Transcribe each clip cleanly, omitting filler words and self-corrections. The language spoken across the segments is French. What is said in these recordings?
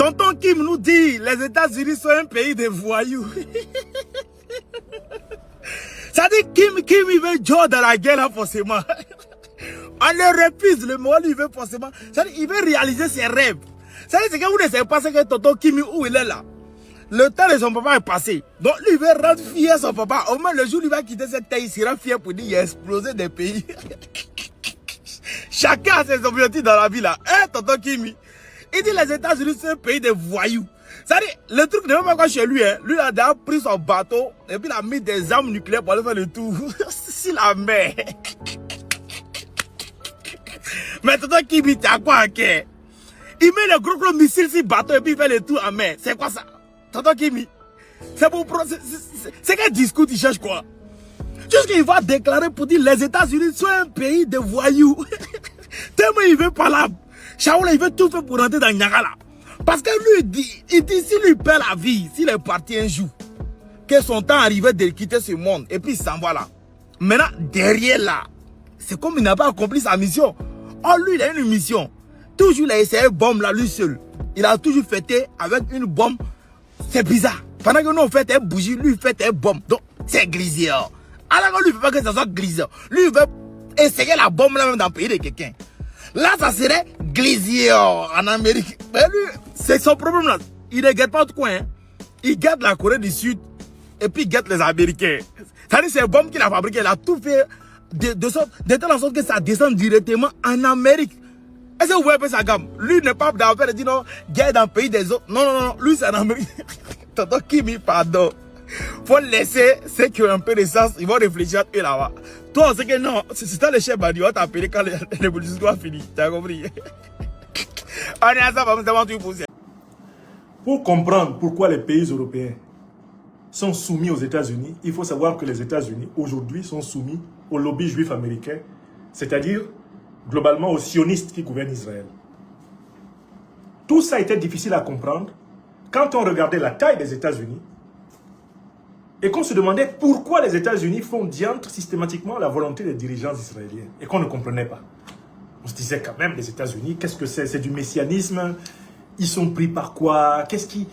Tonton Kim nous dit les États-Unis sont un pays de voyous. Ça dit Kim il veut Joe dans la guerre là, forcément. On le refuse, le mot il veut forcément. Ça dit il veut réaliser ses rêves. Ça dit c'est que vous ne savez pas ce que Tonton Kim où il est là. Le temps de son papa est passé. Donc lui il veut rendre fier son papa. Au moins le jour où il va quitter cette terre, il sera fier pour dire qu'il a explosé des pays. Chacun a ses objectifs dans la vie là. Hein, Tonton Kimi? Il dit les États-Unis c'est un pays de voyous. Ça dit, le truc ne veut pas quoi chez lui. Hein. Lui il a déjà pris son bateau et puis il a mis des armes nucléaires pour aller faire le tour. Si la mer. Mais Tonton Kimi, t'as quoi à cœur? Il met le gros missile sur le bateau et puis il fait le tour en mer. C'est quoi ça? Tonton Kimi? C'est pour... C'est quel discours tu cherches quoi? Juste qu'il va déclarer pour dire les États-Unis sont un pays de voyous. Tellement il veut pas là. Shaoula, il veut tout faire pour rentrer dans Niagara. Parce que lui, il dit s'il lui perd la vie, s'il est parti un jour, que son temps arrivé de quitter ce monde, et puis il s'en va là. Maintenant, derrière là, c'est comme il n'a pas accompli sa mission. Oh, lui, il a une mission. Toujours, il a essayé une bombe là, lui seul. Il a toujours fêté avec une bombe. C'est bizarre. Pendant que nous, on fait une bougie, lui, il fait une bombe. Donc, c'est griseur. Alors, lui, il ne veut pas que ça soit griseur. Lui, il veut essayer la bombe là même dans le pays de quelqu'un. Là, ça serait griseur en Amérique. Mais lui, c'est son problème là. Il ne guette pas de coin. Hein. Il guette la Corée du Sud et puis il guette les Américains. C'est-à-dire, c'est une bombe qu'il a fabriquée. Il a tout fait de telle sorte que ça descend directement en Amérique. Est-ce que vous voyez un peu sa gamme? Lui n'est pas d'affaire de dire non, guerre dans le pays des autres. Non, non, non, lui c'est en Amérique. Tonton Kimi, pardon. Faut laisser ceux qui ont un peu de sens, ils vont réfléchir à eux là-bas. Toi, c'est que non, c'est ça le chef Badi, on va t'appeler quand l'évolution doit finir. Tu as compris? On est à ça, Pour comprendre pourquoi les pays européens sont soumis aux États-Unis, il faut savoir que les États-Unis, aujourd'hui, sont soumis au lobby juif américain, c'est-à-dire globalement aux sionistes qui gouvernent Israël. Tout ça était difficile à comprendre quand on regardait la taille des États-Unis et qu'on se demandait pourquoi les États-Unis font diantre systématiquement la volonté des dirigeants israéliens et qu'on ne comprenait pas. On se disait quand même, les États-Unis, qu'est-ce que c'est? C'est du messianisme? Ils sont pris par quoi? Qu'est-ce qui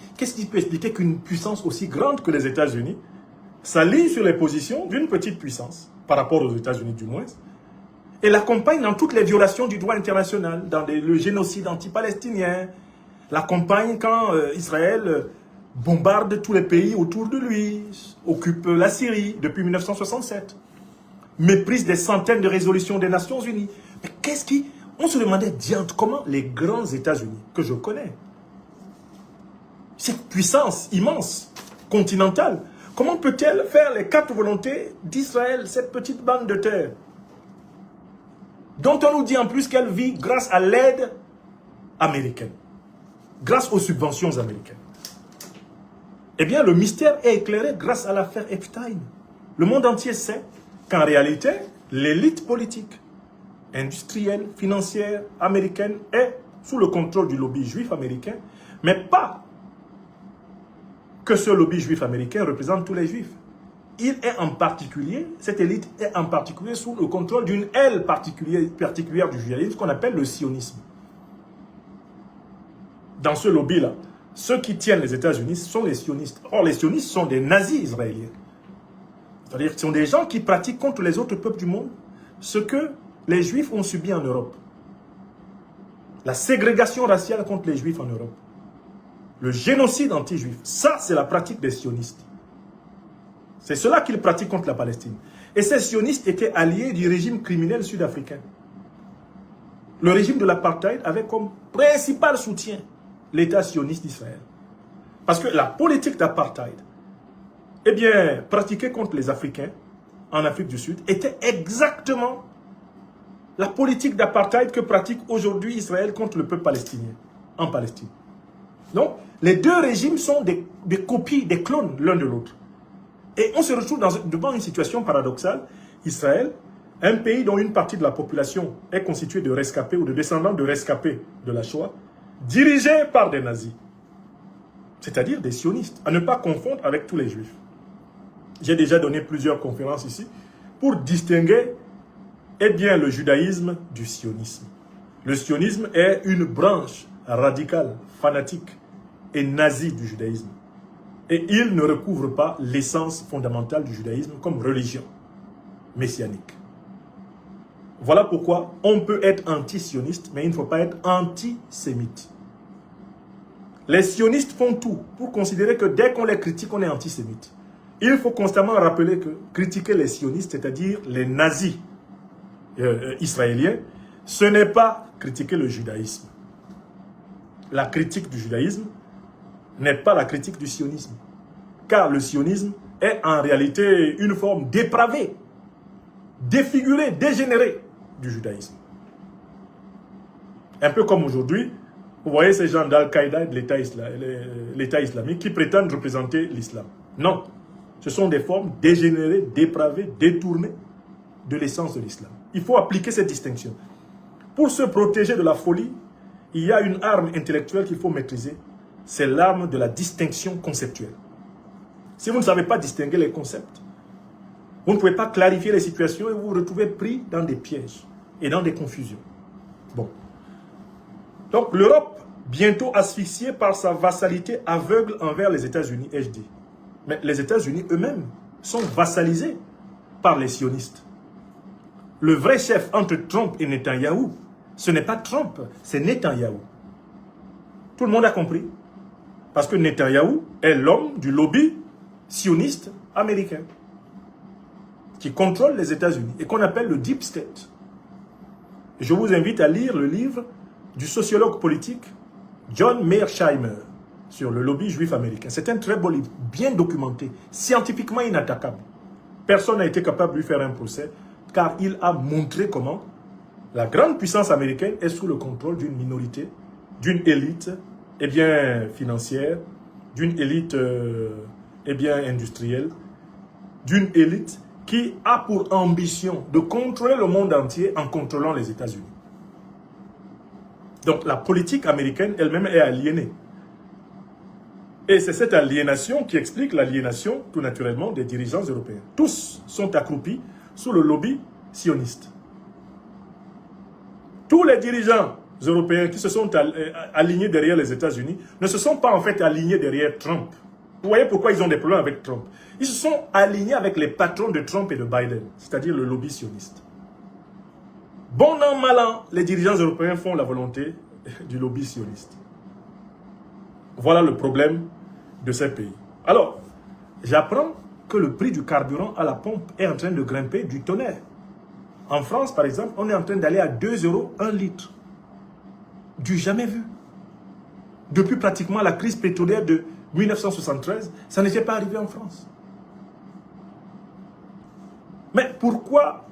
peut expliquer qu'une puissance aussi grande que les États-Unis s'aligne sur les positions d'une petite puissance, par rapport aux États-Unis du moins, et l'accompagne dans toutes les violations du droit international, dans le génocide anti-palestinien, l'accompagne quand Israël bombarde tous les pays autour de lui, occupe la Syrie depuis 1967, méprise des centaines de résolutions des Nations Unies. Mais qu'est-ce qui... On se demandait, diante, comment les grands États-Unis, que je connais, cette puissance immense, continentale, comment peut-elle faire les 4 volontés d'Israël, cette petite bande de terre, dont on nous dit en plus qu'elle vit grâce à l'aide américaine, grâce aux subventions américaines. Eh bien, le mystère est éclairé grâce à l'affaire Epstein. Le monde entier sait qu'en réalité, l'élite politique, industrielle, financière, américaine est sous le contrôle du lobby juif américain, mais pas que ce lobby juif américain représente tous les juifs. Il est en particulier, cette élite est en particulier sous le contrôle d'une aile particulière du judaïsme qu'on appelle le sionisme. Dans ce lobby-là, ceux qui tiennent les États-Unis sont les sionistes. Or, les sionistes sont des nazis israéliens. C'est-à-dire que ce sont des gens qui pratiquent contre les autres peuples du monde ce que les juifs ont subi en Europe. La ségrégation raciale contre les juifs en Europe. Le génocide anti-juif. Ça, c'est la pratique des sionistes. C'est cela qu'ils pratiquent contre la Palestine. Et ces sionistes étaient alliés du régime criminel sud-africain. Le régime de l'apartheid avait comme principal soutien l'État sioniste d'Israël. Parce que la politique d'apartheid, eh bien, pratiquée contre les Africains en Afrique du Sud, était exactement la politique d'apartheid que pratique aujourd'hui Israël contre le peuple palestinien, en Palestine. Donc, les deux régimes sont des copies, des clones l'un de l'autre. Et on se retrouve devant une situation paradoxale. Israël, un pays dont une partie de la population est constituée de rescapés ou de descendants de rescapés de la Shoah, dirigé par des nazis, c'est-à-dire des sionistes, à ne pas confondre avec tous les juifs. J'ai déjà donné plusieurs conférences ici pour distinguer eh bien, le judaïsme du sionisme. Le sionisme est une branche radicale, fanatique et nazi du judaïsme. Et il ne recouvre pas l'essence fondamentale du judaïsme comme religion messianique. Voilà pourquoi on peut être anti-sioniste, mais il ne faut pas être antisémite. Les sionistes font tout pour considérer que dès qu'on les critique, on est antisémite. Il faut constamment rappeler que critiquer les sionistes, c'est-à-dire les nazis israéliens, ce n'est pas critiquer le judaïsme. La critique du judaïsme n'est pas la critique du sionisme. Car le sionisme est en réalité une forme dépravée, défigurée, dégénérée du judaïsme. Un peu comme aujourd'hui, vous voyez ces gens d'Al-Qaïda et de l'État islamique qui prétendent représenter l'islam. Non, ce sont des formes dégénérées, dépravées, détournées de l'essence de l'islam. Il faut appliquer cette distinction. Pour se protéger de la folie, il y a une arme intellectuelle qu'il faut maîtriser. C'est l'arme de la distinction conceptuelle. Si vous ne savez pas distinguer les concepts, vous ne pouvez pas clarifier les situations et vous vous retrouvez pris dans des pièges et dans des confusions. Bon. Donc l'Europe, bientôt asphyxiée par sa vassalité aveugle envers les États-Unis, ai-je dit. Mais les États-Unis eux-mêmes sont vassalisés par les sionistes. Le vrai chef entre Trump et Netanyahou, ce n'est pas Trump, c'est Netanyahou. Tout le monde a compris. Parce que Netanyahou est l'homme du lobby sioniste américain qui contrôle les États-Unis et qu'on appelle le Deep State. Je vous invite à lire le livre du sociologue politique John Mearsheimer sur le lobby juif américain. C'est un très beau livre, bien documenté, scientifiquement inattaquable. Personne n'a été capable de lui faire un procès car il a montré comment la grande puissance américaine est sous le contrôle d'une minorité, d'une élite financière, d'une élite industrielle, d'une élite qui a pour ambition de contrôler le monde entier en contrôlant les États-Unis. Donc la politique américaine elle-même est aliénée. Et c'est cette aliénation qui explique l'aliénation, tout naturellement, des dirigeants européens. Tous sont accroupis sous le lobby sioniste. Tous les dirigeants européens qui se sont alignés derrière les États-Unis ne se sont pas en fait alignés derrière Trump. Vous voyez pourquoi ils ont des problèmes avec Trump? Ils se sont alignés avec les patrons de Trump et de Biden, c'est-à-dire le lobby sioniste. Bon an, mal an, les dirigeants européens font la volonté du lobby sioniste. Voilà le problème de ces pays. Alors, j'apprends que le prix du carburant à la pompe est en train de grimper du tonnerre. En France, par exemple, on est en train d'aller à 2 € un litre. Du jamais vu. Depuis pratiquement la crise pétrolière de 1973, ça n'était pas arrivé en France. Mais pourquoi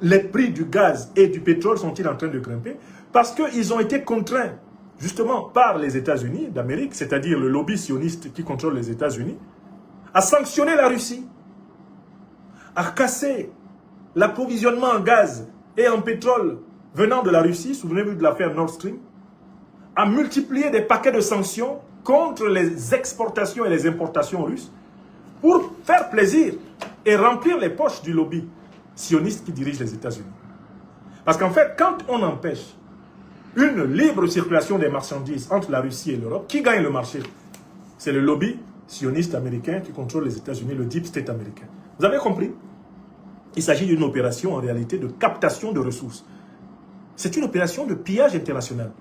les prix du gaz et du pétrole sont-ils en train de grimper? Parce qu'ils ont été contraints, justement, par les États-Unis d'Amérique, c'est-à-dire le lobby sioniste qui contrôle les États-Unis, à sanctionner la Russie, à casser l'approvisionnement en gaz et en pétrole venant de la Russie, souvenez-vous de l'affaire Nord Stream, à multiplier des paquets de sanctions contre les exportations et les importations russes pour faire plaisir et remplir les poches du lobby sioniste qui dirige les États-Unis. Parce qu'en fait, quand on empêche une libre circulation des marchandises entre la Russie et l'Europe, qui gagne le marché? C'est le lobby sioniste américain qui contrôle les États-Unis, le Deep State américain. Vous avez compris? Il s'agit d'une opération en réalité de captation de ressources. C'est une opération de pillage international.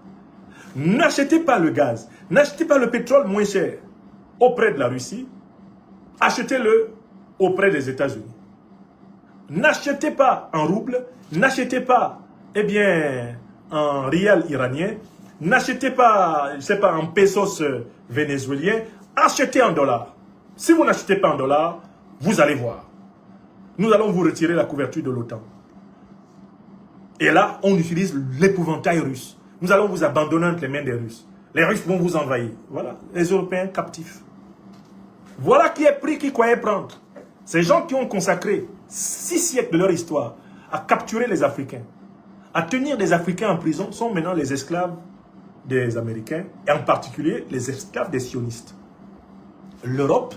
N'achetez pas le gaz, n'achetez pas le pétrole moins cher auprès de la Russie, achetez-le auprès des États-Unis. N'achetez pas en roubles, n'achetez pas, en rial iranien, n'achetez pas, en pesos vénézuéliens, achetez en dollars. Si vous n'achetez pas en dollars, vous allez voir. Nous allons vous retirer la couverture de l'OTAN. Et là, on utilise l'épouvantail russe. Nous allons vous abandonner entre les mains des Russes. Les Russes vont vous envahir. Voilà, les Européens captifs. Voilà qui est pris, qui croyait prendre. Ces gens qui ont consacré 6 siècles de leur histoire à capturer les Africains, à tenir des Africains en prison, sont maintenant les esclaves des Américains, et en particulier les esclaves des sionistes. L'Europe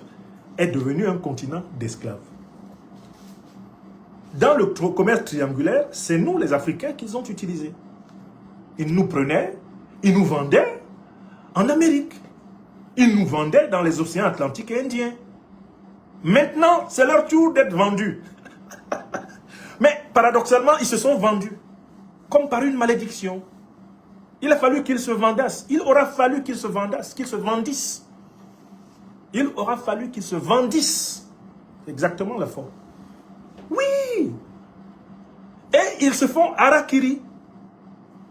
est devenue un continent d'esclaves. Dans le commerce triangulaire, c'est nous les Africains qu'ils ont utilisés. Ils nous prenaient, ils nous vendaient en Amérique. Ils nous vendaient dans les océans Atlantique et Indien. Maintenant, c'est leur tour d'être vendus. Mais paradoxalement, ils se sont vendus. Comme par une malédiction. Il a fallu qu'ils se vendassent. Il aura fallu qu'ils se vendassent, qu'ils se vendissent. Il aura fallu qu'ils se vendissent. Exactement la forme. Oui. Et ils se font harakiri.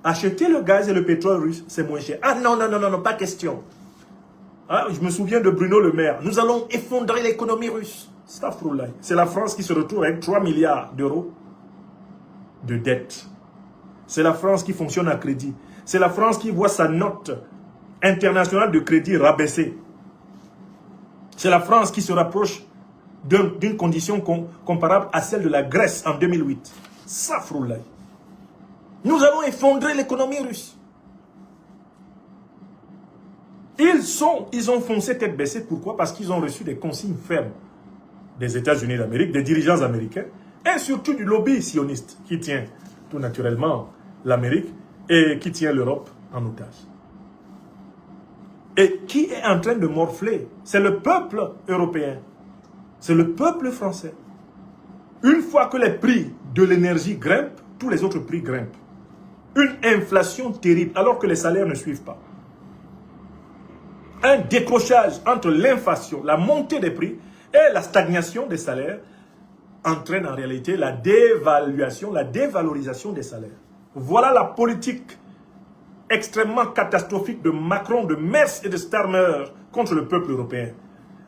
Acheter le gaz et le pétrole russe, c'est moins cher. Ah non, non, non, non, non, pas question. Ah, je me souviens de Bruno Le Maire. Nous allons effondrer l'économie russe. C'est la France qui se retrouve avec 3 milliards d'euros de dette. C'est la France qui fonctionne à crédit. C'est la France qui voit sa note internationale de crédit rabaissée. C'est la France qui se rapproche d'une condition comparable à celle de la Grèce en 2008. Safroulaye. Nous allons effondrer l'économie russe. Ils ont foncé tête baissée. Pourquoi? Parce qu'ils ont reçu des consignes fermes des États-Unis d'Amérique, des dirigeants américains, et surtout du lobby sioniste qui tient tout naturellement l'Amérique et qui tient l'Europe en otage. Et qui est en train de morfler? C'est le peuple européen. C'est le peuple français. Une fois que les prix de l'énergie grimpent, tous les autres prix grimpent. Une inflation terrible, alors que les salaires ne suivent pas. Un décrochage entre l'inflation, la montée des prix et la stagnation des salaires entraîne en réalité la dévaluation, la dévalorisation des salaires. Voilà la politique extrêmement catastrophique de Macron, de Merz et de Starmer contre le peuple européen.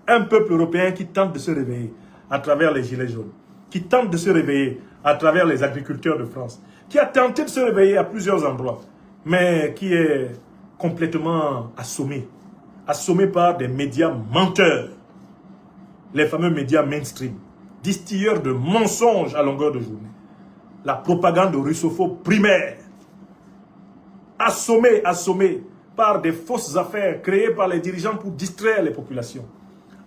Un peuple européen qui tente de se réveiller à travers les gilets jaunes, qui tente de se réveiller à travers les agriculteurs de France, qui a tenté de se réveiller à plusieurs endroits, mais qui est complètement assommé par des médias menteurs, les fameux médias mainstream, distilleurs de mensonges à longueur de journée, la propagande russophobe primaire, assommé par des fausses affaires créées par les dirigeants pour distraire les populations,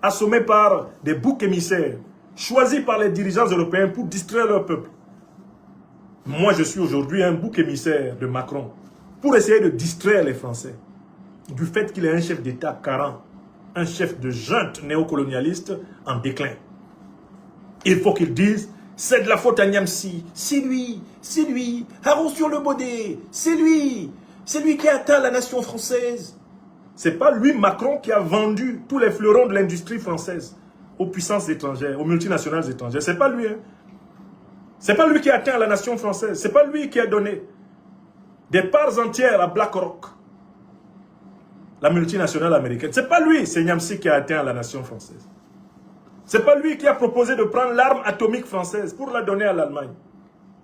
assommé par des boucs émissaires, choisis par les dirigeants européens pour distraire leur peuple. Moi, je suis aujourd'hui un bouc émissaire de Macron pour essayer de distraire les Français du fait qu'il est un chef d'État carent, un chef de junte néocolonialiste en déclin. Il faut qu'ils disent, c'est de la faute à Niamsi, c'est lui, Haroun le Baudet, c'est lui qui a atteint la nation française. C'est pas lui, Macron, qui a vendu tous les fleurons de l'industrie française aux puissances étrangères, aux multinationales étrangères. C'est pas lui, hein. C'est pas lui qui a atteint la nation française. C'est pas lui qui a donné des parts entières à BlackRock, la multinationale américaine. C'est pas lui, c'est Niamsi qui a atteint la nation française. C'est pas lui qui a proposé de prendre l'arme atomique française pour la donner à l'Allemagne.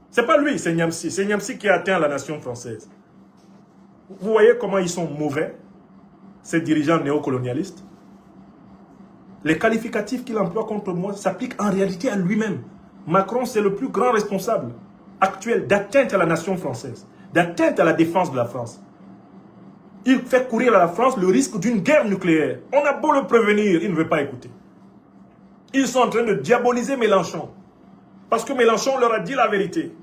C'est pas lui, c'est Niamsi. C'est Niamsi qui a atteint la nation française. Vous voyez comment ils sont mauvais, ces dirigeants néocolonialistes? Les qualificatifs qu'il emploie contre moi s'appliquent en réalité à lui-même. Macron, c'est le plus grand responsable actuel d'atteinte à la nation française, d'atteinte à la défense de la France. Il fait courir à la France le risque d'une guerre nucléaire. On a beau le prévenir, il ne veut pas écouter. Ils sont en train de diaboliser Mélenchon. Parce que Mélenchon leur a dit la vérité.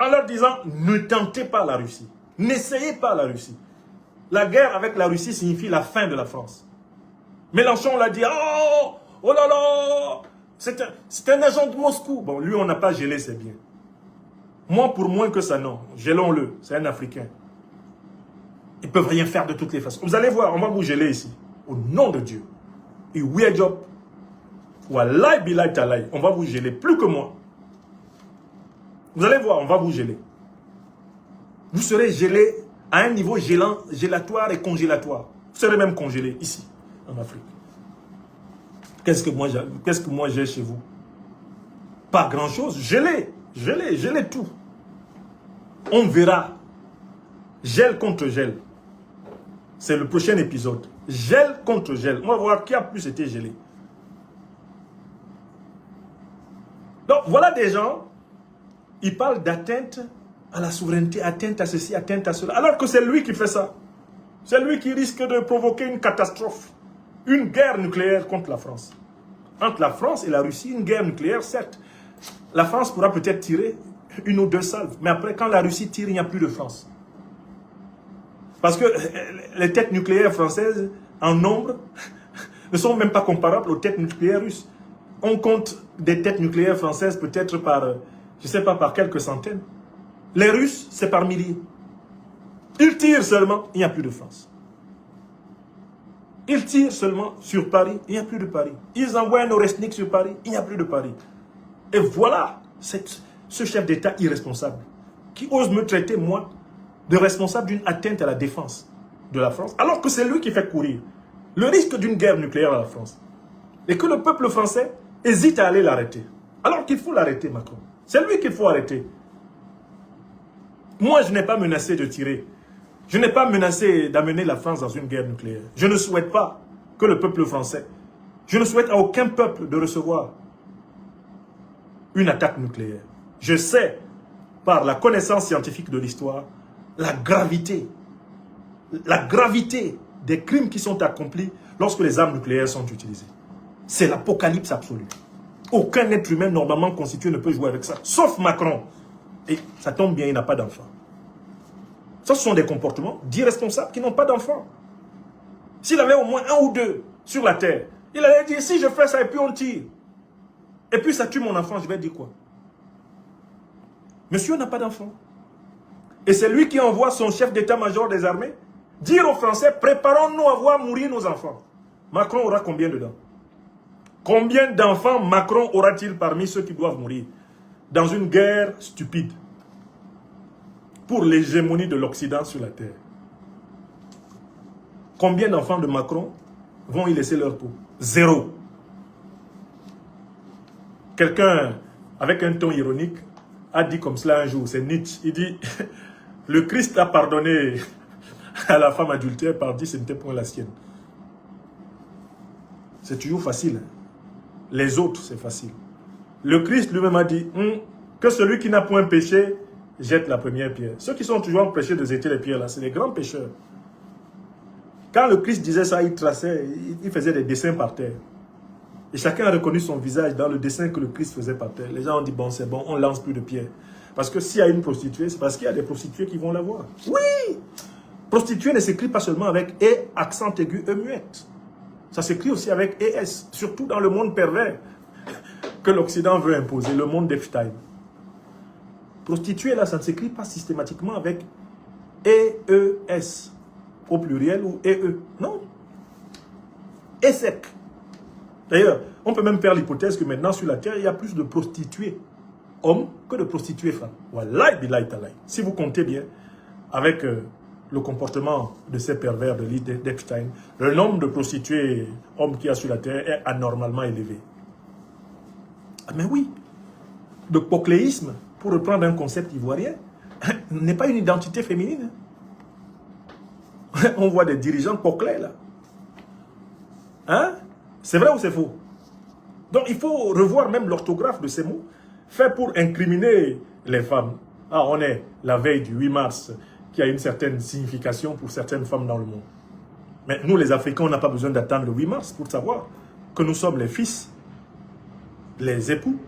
En leur disant, ne tentez pas la Russie. N'essayez pas la Russie. La guerre avec la Russie signifie la fin de la France. Mélenchon l'a dit, oh là là, c'est un agent de Moscou. Bon, lui, on n'a pas gelé, c'est bien. Moi, pour moins que ça, non. Gelons-le, c'est un Africain. Ils ne peuvent rien faire de toutes les façons. Vous allez voir, on va vous geler ici. Au nom de Dieu. Et oui, job. Wallahi billahi talahi, on va vous geler plus que moi. Vous allez voir, on va vous geler. Vous serez gelé à un niveau gélatoire et congélatoire. Vous serez même congelé ici, en Afrique. Qu'est-ce que moi j'ai chez vous? Pas grand-chose. Gelé tout. On verra. Gel contre gel. C'est le prochain épisode. Gel contre gel. On va voir qui a plus été gelé. Donc, voilà des gens, ils parlent d'atteinte à la souveraineté, atteinte à ceci, atteinte à cela. Alors que c'est lui qui fait ça. C'est lui qui risque de provoquer une catastrophe. Une guerre nucléaire contre la France. Entre la France et la Russie, une guerre nucléaire, certes. La France pourra peut-être tirer une ou deux salves. Mais après, quand la Russie tire, il n'y a plus de France. Parce que les têtes nucléaires françaises, en nombre, ne sont même pas comparables aux têtes nucléaires russes. On compte des têtes nucléaires françaises peut-être par, je ne sais pas, par quelques centaines. Les Russes, c'est par milliers. Ils tirent seulement, il n'y a plus de France. Ils tirent seulement sur Paris, il n'y a plus de Paris. Ils envoient un Oresnik sur Paris, il n'y a plus de Paris. Et voilà ce chef d'État irresponsable qui ose me traiter, moi, de responsable d'une atteinte à la défense de la France, alors que c'est lui qui fait courir le risque d'une guerre nucléaire à la France. Et que le peuple français hésite à aller l'arrêter. Alors qu'il faut l'arrêter, Macron. C'est lui qu'il faut arrêter. Moi, je n'ai pas menacé de tirer. Je n'ai pas menacé d'amener la France dans une guerre nucléaire. Je ne souhaite pas que le peuple français, je ne souhaite à aucun peuple de recevoir une attaque nucléaire. Je sais, par la connaissance scientifique de l'histoire, la gravité des crimes qui sont accomplis lorsque les armes nucléaires sont utilisées. C'est l'apocalypse absolue. Aucun être humain normalement constitué ne peut jouer avec ça, sauf Macron. Et ça tombe bien, il n'a pas d'enfant. Ça, ce sont des comportements d'irresponsables qui n'ont pas d'enfants. S'il avait au moins un ou deux sur la terre, il allait dire, si je fais ça et puis on tire, et puis ça tue mon enfant, je vais dire quoi? Monsieur n'a pas d'enfant. Et c'est lui qui envoie son chef d'état-major des armées dire aux Français, préparons-nous à voir mourir nos enfants. Macron aura combien dedans? Combien d'enfants Macron aura-t-il parmi ceux qui doivent mourir dans une guerre stupide pour l'hégémonie de l'Occident sur la terre? Combien d'enfants de Macron vont y laisser leur peau? Zéro. Quelqu'un, avec un ton ironique, a dit comme cela un jour, c'est Nietzsche, il dit, le Christ a pardonné à la femme adultère par dire ce n'était point la sienne. C'est toujours facile. Les autres, c'est facile. Le Christ lui-même a dit que celui qui n'a point péché jette la première pierre. Ceux qui sont toujours empêchés de jeter les pierres là, c'est les grands pécheurs. Quand le Christ disait ça, il traçait, il faisait des dessins par terre. Et chacun a reconnu son visage dans le dessin que le Christ faisait par terre. Les gens ont dit, bon, c'est bon, on lance plus de pierres. Parce que s'il y a une prostituée, c'est parce qu'il y a des prostituées qui vont la voir. Oui! Prostituée ne s'écrit pas seulement avec E, accent aigu, E muette. Ça s'écrit aussi avec ES, surtout dans le monde pervers que l'Occident veut imposer, le monde d'Epstein. Prostituée, là, ça ne s'écrit pas systématiquement avec EES au pluriel ou EE. Non. Et sec. D'ailleurs, on peut même faire l'hypothèse que maintenant sur la terre, il y a plus de prostituées hommes que de prostituées femmes. Wallahi billahi talahi. Si vous comptez bien, avec le comportement de ces pervers de l'île d'Epstein, le nombre de prostituées hommes qu'il y a sur la terre est anormalement élevé. Ah mais oui, le cochléisme, pour reprendre un concept ivoirien, n'est pas une identité féminine. On voit des dirigeants coquelets là. Hein? C'est vrai ou c'est faux? Donc il faut revoir même l'orthographe de ces mots, fait pour incriminer les femmes. Ah, on est la veille du 8 mars, qui a une certaine signification pour certaines femmes dans le monde. Mais nous les Africains, on n'a pas besoin d'attendre le 8 mars pour savoir que nous sommes les fils, les époux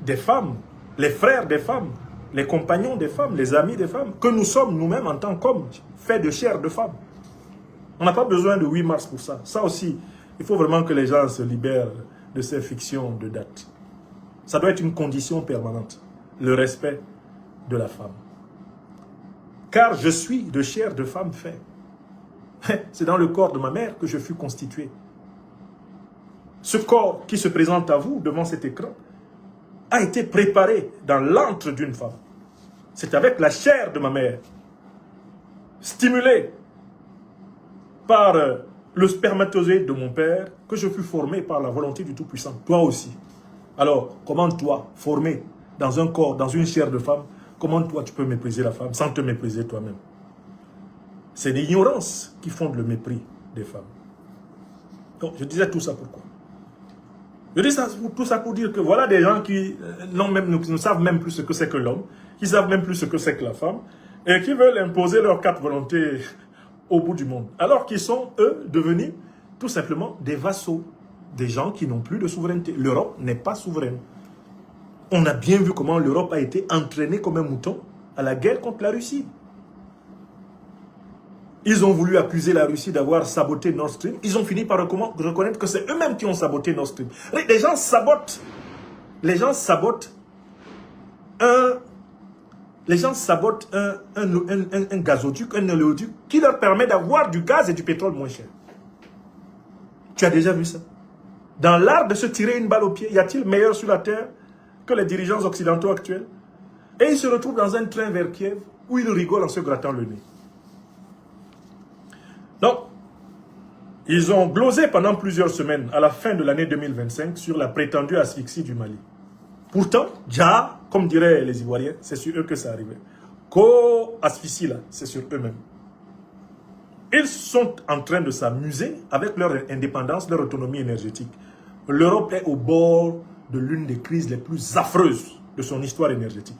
des femmes, les frères des femmes, les compagnons des femmes, les amis des femmes, que nous sommes nous-mêmes en tant qu'hommes, faits de chair de femme. On n'a pas besoin de 8 mars pour ça. Ça aussi, il faut vraiment que les gens se libèrent de ces fictions de date. Ça doit être une condition permanente, le respect de la femme. Car je suis de chair de femme fait. C'est dans le corps de ma mère que je fus constitué. Ce corps qui se présente à vous devant cet écran a été préparé dans l'antre d'une femme. C'est avec la chair de ma mère, stimulé par le spermatozoïde de mon père, que je fus formé par la volonté du Tout-Puissant. Toi aussi. Alors, comment toi, formé dans un corps, dans une chair de femme, comment toi tu peux mépriser la femme sans te mépriser toi-même? C'est l'ignorance qui fonde le mépris des femmes. Donc, je disais tout ça pourquoi? Je dis tout ça pour dire que voilà des gens qui ne savent même plus ce que c'est que l'homme, qui ne savent même plus ce que c'est que la femme, et qui veulent imposer leurs quatre volontés au bout du monde. Alors qu'ils sont, eux, devenus tout simplement des vassaux, des gens qui n'ont plus de souveraineté. L'Europe n'est pas souveraine. On a bien vu comment l'Europe a été entraînée comme un mouton à la guerre contre la Russie. Ils ont voulu accuser la Russie d'avoir saboté Nord Stream. Ils ont fini par reconnaître que c'est eux-mêmes qui ont saboté Nord Stream. Les gens sabotent. Les gens sabotent un gazoduc, un oléoduc qui leur permet d'avoir du gaz et du pétrole moins cher. Tu as déjà vu ça? Dans l'art de se tirer une balle au pied, y a-t-il meilleur sur la terre que les dirigeants occidentaux actuels? Et ils se retrouvent dans un train vers Kiev où ils rigolent en se grattant le nez. Donc, ils ont glosé pendant plusieurs semaines à la fin de l'année 2025 sur la prétendue asphyxie du Mali. Pourtant, déjà, comme diraient les Ivoiriens, c'est sur eux que ça arrivait. Co-asphyxie là, c'est sur eux-mêmes. Ils sont en train de s'amuser avec leur indépendance, leur autonomie énergétique. L'Europe est au bord de l'une des crises les plus affreuses de son histoire énergétique.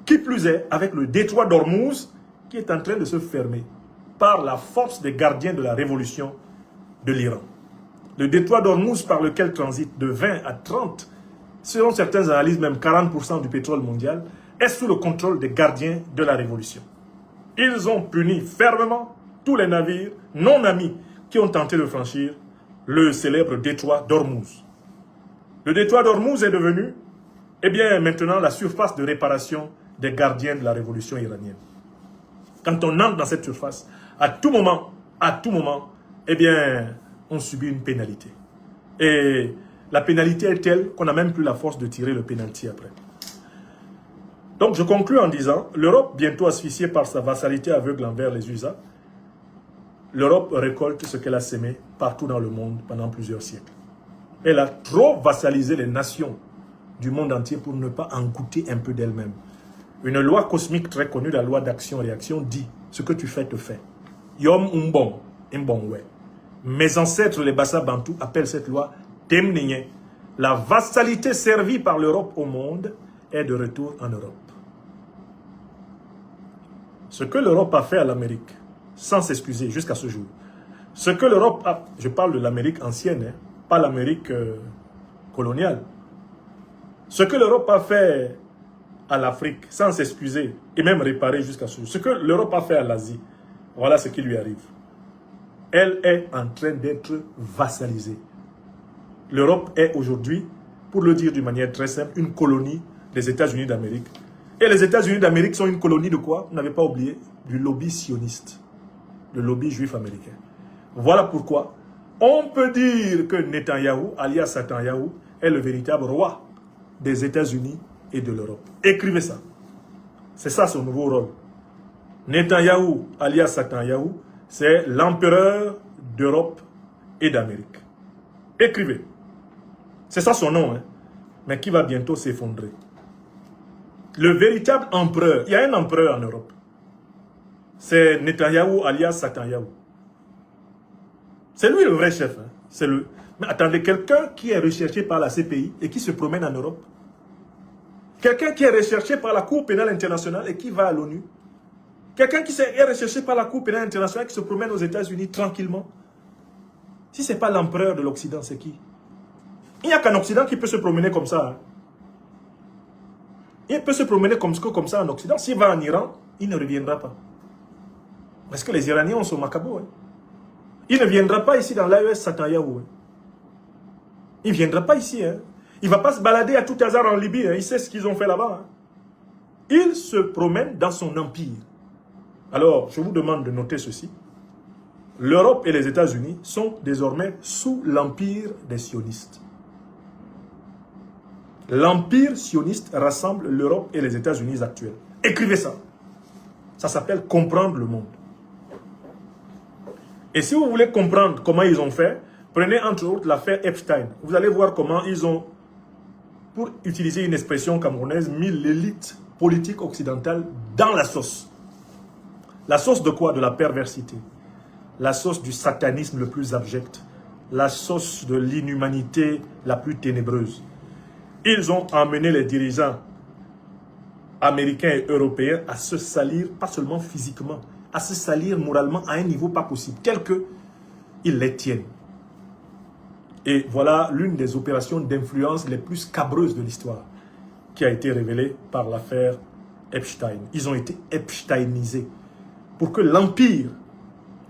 Qui plus est, avec le détroit d'Ormuz qui est en train de se fermer par la force des gardiens de la révolution de l'Iran. Le détroit d'Ormuz par lequel transite de 20 à 30, selon certaines analyses même 40% du pétrole mondial, est sous le contrôle des gardiens de la révolution. Ils ont puni fermement tous les navires non amis qui ont tenté de franchir le célèbre détroit d'Ormuz. Le détroit d'Ormuz est devenu, eh bien, maintenant la surface de réparation des gardiens de la révolution iranienne. Quand on entre dans cette surface, à tout moment, eh bien, on subit une pénalité. Et la pénalité est telle qu'on n'a même plus la force de tirer le pénalty après. Donc, je conclus en disant, l'Europe, bientôt asphyxiée par sa vassalité aveugle envers les USA, l'Europe récolte ce qu'elle a sémé partout dans le monde pendant plusieurs siècles. Elle a trop vassalisé les nations du monde entier pour ne pas en goûter un peu d'elle-même. Une loi cosmique très connue, la loi d'action-réaction, dit « Ce que tu fais, te fait ». Yom umbon, ouais. Mes ancêtres, les Bassa Bantous, appellent cette loi « Temnenye ». La vassalité servie par l'Europe au monde est de retour en Europe. Ce que l'Europe a fait à l'Amérique, sans s'excuser jusqu'à ce jour, ce que l'Europe a, je parle de l'Amérique ancienne, hein, pas l'Amérique coloniale, ce que l'Europe a fait à l'Afrique, sans s'excuser et même réparer jusqu'à ce jour, ce que l'Europe a fait à l'Asie, voilà ce qui lui arrive. Elle est en train d'être vassalisée. L'Europe est aujourd'hui, pour le dire d'une manière très simple, une colonie des États-Unis d'Amérique. Et les États-Unis d'Amérique sont une colonie de quoi? Vous n'avez pas oublié, du lobby sioniste, le lobby juif américain. Voilà pourquoi on peut dire que Netanyahou, alias Netanyahu, est le véritable roi des États-Unis et de l'Europe. Écrivez ça. C'est ça son nouveau rôle. Netanyahou, alias Netanyahu, c'est l'empereur d'Europe et d'Amérique. Écrivez. C'est ça son nom, hein, mais qui va bientôt s'effondrer. Le véritable empereur, il y a un empereur en Europe. C'est Netanyahou, alias Netanyahu. C'est lui le vrai chef. Hein. C'est le... Mais attendez, quelqu'un qui est recherché par la CPI et qui se promène en Europe. Quelqu'un qui est recherché par la Cour pénale internationale et qui va à l'ONU. Quelqu'un qui est recherché par la Cour pénale internationale qui se promène aux États-Unis tranquillement. Si ce n'est pas l'empereur de l'Occident, c'est qui? Il n'y a qu'un Occident qui peut se promener comme ça. Hein. Il peut se promener comme ça en Occident. S'il va en Iran, il ne reviendra pas. Parce que les Iraniens sont macabres. Hein. Il ne viendra pas ici dans l'AES Netanyahu. Hein. Il ne viendra pas ici. Hein. Il ne va pas se balader à tout hasard en Libye. Hein. Il sait ce qu'ils ont fait là-bas. Hein. Il se promène dans son empire. Alors, je vous demande de noter ceci. L'Europe et les États-Unis sont désormais sous l'empire des sionistes. L'empire sioniste rassemble l'Europe et les États-Unis actuels. Écrivez ça. Ça s'appelle comprendre le monde. Et si vous voulez comprendre comment ils ont fait, prenez entre autres l'affaire Epstein. Vous allez voir comment ils ont, pour utiliser une expression camerounaise, mis l'élite politique occidentale dans la sauce. La sauce de quoi? De la perversité. La sauce du satanisme le plus abject. La sauce de l'inhumanité la plus ténébreuse. Ils ont amené les dirigeants américains et européens à se salir, pas seulement physiquement, à se salir moralement à un niveau pas possible, tel qu'ils les tiennent. Et voilà l'une des opérations d'influence les plus scabreuses de l'histoire qui a été révélée par l'affaire Epstein. Ils ont été epsteinisés pour que l'empire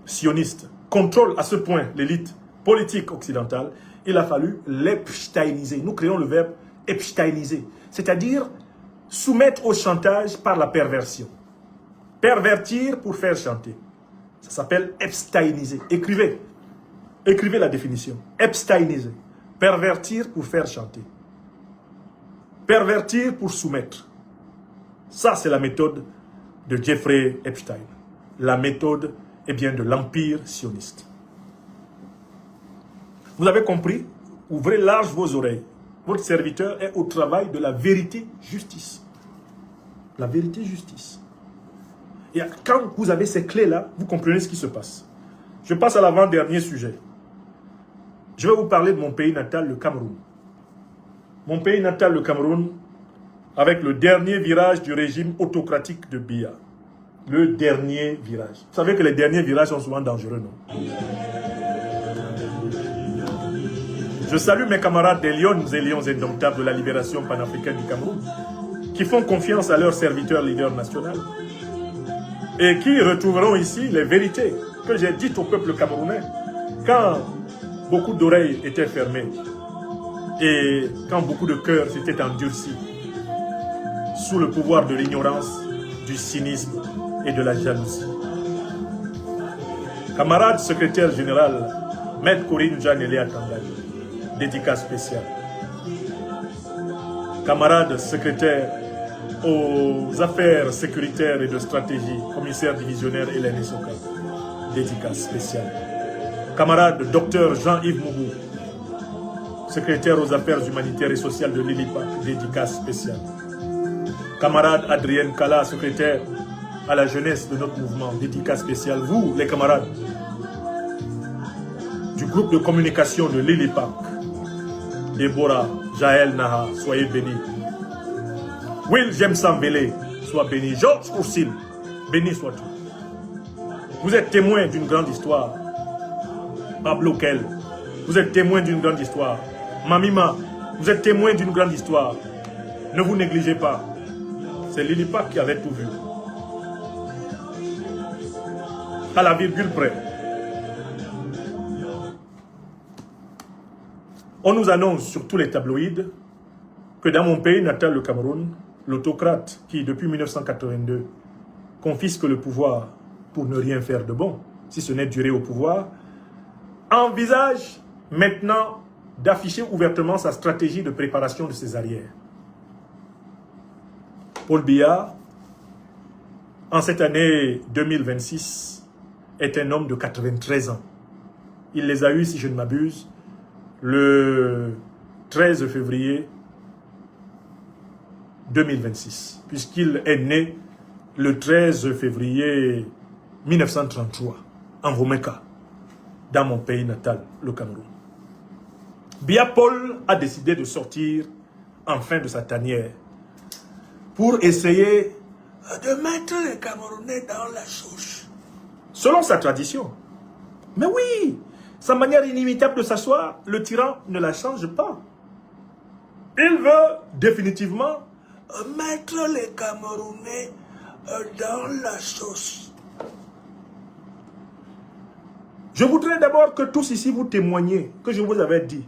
sioniste contrôle à ce point l'élite politique occidentale, il a fallu l'epsteiniser. Nous créons le verbe epsteiniser, c'est-à-dire soumettre au chantage par la perversion. Pervertir pour faire chanter. Ça s'appelle epsteiniser. Écrivez. Écrivez la définition. Epsteiniser. Pervertir pour faire chanter. Pervertir pour soumettre. Ça, c'est la méthode de Jeffrey Epstein. La méthode, eh bien, de l'empire sioniste. Vous avez compris? Ouvrez large vos oreilles. Votre serviteur est au travail de la vérité-justice. La vérité-justice. Et quand vous avez ces clés-là, vous comprenez ce qui se passe. Je passe à l'avant-dernier sujet. Je vais vous parler de mon pays natal, le Cameroun. Mon pays natal, le Cameroun, avec le dernier virage du régime autocratique de Biya. Le dernier virage. Vous savez que les derniers virages sont souvent dangereux, non? Je salue mes camarades des lions et lions indomptables de la libération panafricaine du Cameroun, qui font confiance à leur serviteur leader national et qui retrouveront ici les vérités que j'ai dites au peuple camerounais quand beaucoup d'oreilles étaient fermées et quand beaucoup de cœurs s'étaient endurcis sous le pouvoir de l'ignorance, du cynisme et de la jalousie. Camarade secrétaire général, Maître Corinne Jeanne Eléa Tangani, dédicace spéciale. Camarade secrétaire aux affaires sécuritaires et de stratégie, commissaire divisionnaire Hélène Soka, dédicace spéciale. Camarade docteur Jean-Yves Mougou, secrétaire aux affaires humanitaires et sociales de l'ILIPAC, dédicace spéciale. Camarade Adrienne Kala, secrétaire à la jeunesse de notre mouvement, dédicace spéciale. Vous, les camarades du groupe de communication de l'ILIPAC, Déborah, Jaël Naha, soyez bénis. Will James Sambele, sois béni. Georges Coursil, béni sois-tu. Vous êtes témoin d'une grande histoire. Pablo Kel, vous êtes témoin d'une grande histoire. Mamima, vous êtes témoin d'une grande histoire. Ne vous négligez pas. C'est l'ILIPAC qui avait tout vu. À la virgule près. On nous annonce sur tous les tabloïds que dans mon pays natal, le Cameroun, l'autocrate qui, depuis 1982, confisque le pouvoir pour ne rien faire de bon, si ce n'est durer au pouvoir, envisage maintenant d'afficher ouvertement sa stratégie de préparation de ses arrières. Paul Biya, en cette année 2026, est un homme de 93 ans. Il les a eus, si je ne m'abuse, le 13 février 2026, puisqu'il est né le 13 février 1933, en Vomeka, dans mon pays natal, le Cameroun. Biya Paul a décidé de sortir enfin de sa tanière pour essayer de mettre les Camerounais dans la sauce. Selon sa tradition. Mais oui, sa manière inimitable de s'asseoir, le tyran ne la change pas. Il veut définitivement mettre les Camerounais dans la sauce. Je voudrais d'abord que tous ici vous témoigniez que je vous avais dit